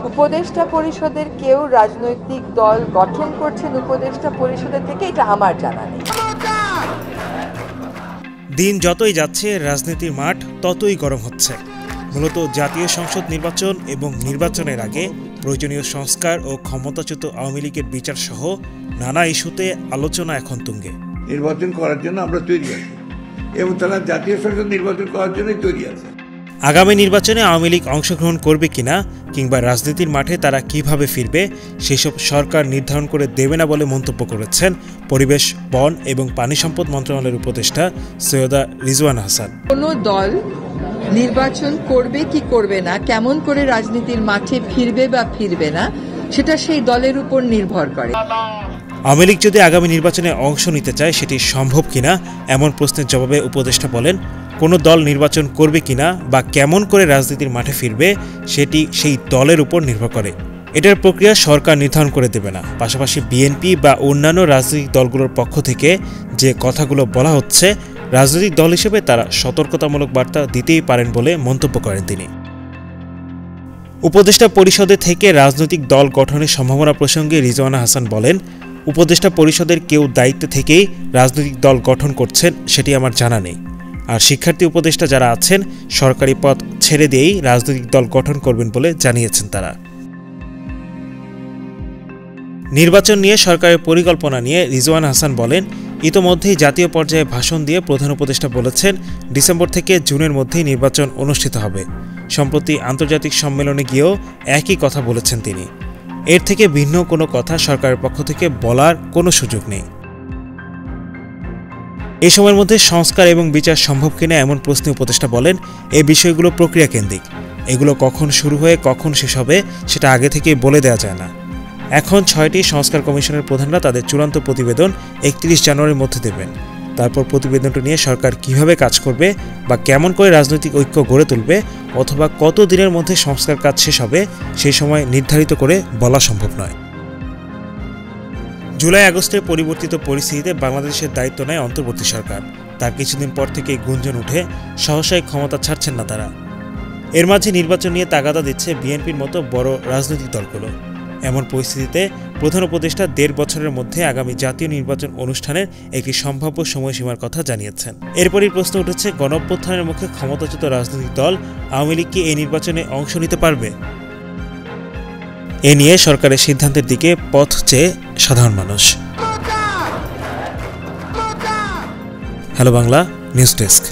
উপদেষ্টা পরিষদের কেউ রাজনৈতিক দল গঠন করছেন উপদেষ্টা পরিষদের থেকে, এটা আমার জানা নেই। দিন যতই যাচ্ছে রাজনীতির মাঠ ততই গরম হচ্ছে। মূলত জাতীয় সংসদ নির্বাচন এবং নির্বাচনের আগে প্রয়োজনীয় সংস্কার ও ক্ষমতাচ্যুত আওয়ামী লীগের বিচার সহ নানা ইস্যুতে আলোচনা এখন তুঙ্গে। নির্বাচন করার জন্য আমরা তৈরি আছি এবং তারা জাতীয় সংসদ নির্বাচন করার জন্যই তৈরি আছে। আগামী নির্বাচনে আওয়ামী লীগ অংশগ্রহণ করবে কিনা কিংবা রাজনীতির মাঠে তারা কিভাবে ফিরবে সেসব সরকার নির্ধারণ করে দেবে না বলে মন্তব্য করেছেন পরিবেশ, বন এবং পানি সম্পদ মন্ত্রণালয়ের উপদেষ্টা সৈয়দা রিজওয়ানা হাসান। কোনো দল নির্বাচন করবে কি করবে না, কেমন করে রাজনীতির মাঠে ফিরবে বা ফিরবে না, সেটা সেই দলের উপর নির্ভর করে। আওয়ামী লীগ যদি আগামী নির্বাচনে অংশ নিতে চায় সেটি সম্ভব কিনা এমন প্রশ্নের জবাবে উপদেষ্টা বলেন, কোনো দল নির্বাচন করবে কিনা বা কেমন করে রাজনীতির মাঠে ফিরবে সেটি সেই দলের উপর নির্ভর করে। এটার প্রক্রিয়া সরকার নির্ধারণ করে দেবে না। পাশাপাশি বিএনপি বা অন্যান্য রাজনৈতিক দলগুলোর পক্ষ থেকে যে কথাগুলো বলা হচ্ছে, রাজনৈতিক দল হিসেবে তারা সতর্কতামূলক বার্তা দিতেই পারেন বলে মন্তব্য করেন তিনি। উপদেষ্টা পরিষদে থেকে রাজনৈতিক দল গঠনের সম্ভাবনা প্রসঙ্গে রিজওয়ানা হাসান বলেন, উপদেষ্টা পরিষদের কেউ দায়িত্বে থেকেই রাজনৈতিক দল গঠন করছেন সেটি আমার জানা নেই। আর শিক্ষার্থী উপদেষ্টা যারা আছেন সরকারি পদ ছেড়ে দিয়েই রাজনৈতিক দল গঠন করবেন বলে জানিয়েছেন তারা। নির্বাচন নিয়ে সরকারের পরিকল্পনা নিয়ে রিজওয়ানা হাসান বলেন, ইতোমধ্যেই জাতীয় পর্যায়ে ভাষণ দিয়ে প্রধান উপদেষ্টা বলেছেন ডিসেম্বর থেকে জুনের মধ্যেই নির্বাচন অনুষ্ঠিত হবে। সম্প্রতি আন্তর্জাতিক সম্মেলনে গিয়েও একই কথা বলেছেন তিনি। এর থেকে ভিন্ন কোনো কথা সরকারের পক্ষ থেকে বলার কোনো সুযোগ নেই। এ সময়ের মধ্যে সংস্কার এবং বিচার সম্ভব কিনা এমন প্রশ্নে উপদেষ্টা বলেন, এই বিষয়গুলো প্রক্রিয়া কেন্দ্রিক। এগুলো কখন শুরু হয়ে কখন শেষ হবে সেটা আগে থেকে বলে দেওয়া যায় না। এখন 6টি সংস্কার কমিশনের প্রধানরা তাদের চূড়ান্ত প্রতিবেদন 31 জানুয়ারির মধ্যে দেবেন। তারপর প্রতিবেদনটি নিয়ে সরকার কিভাবে কাজ করবে বা কেমন করে রাজনৈতিক ঐক্য গড়ে তুলবে অথবা কত দিনের মধ্যে সংস্কার কাজ শেষ হবে সেই সময় নির্ধারিত করে বলা সম্ভব নয়। জুলাই আগস্টের পরিবর্তিত পরিস্থিতিতে বাংলাদেশের দায়িত্ব নেয় অন্তর্বর্তী সরকার। তার কিছুদিন পর থেকেই গুঞ্জন উঠে সহসাই ক্ষমতা ছাড়ছেন না তারা। এর মাঝে নির্বাচন নিয়ে তাগাদা দিচ্ছে বিএনপির মতো বড় রাজনৈতিক দলগুলো। এমন পরিস্থিতিতে প্রধান উপদেষ্টা 1.5 বছরের মধ্যে আগামী জাতীয় নির্বাচন অনুষ্ঠানের একটি সম্ভাব্য সময়সীমার কথা জানিয়েছেন। এরপরই প্রশ্ন উঠেছে, গণঅভ্যুত্থানের মুখে ক্ষমতাচ্যুত রাজনৈতিক দল আওয়ামী লীগ কি এই নির্বাচনে অংশ নিতে পারবে? এ নিয়ে সরকারের সিদ্ধান্তের দিকে পথ চেয়ে সাধারণ মানুষ। Hello Bangla news desk.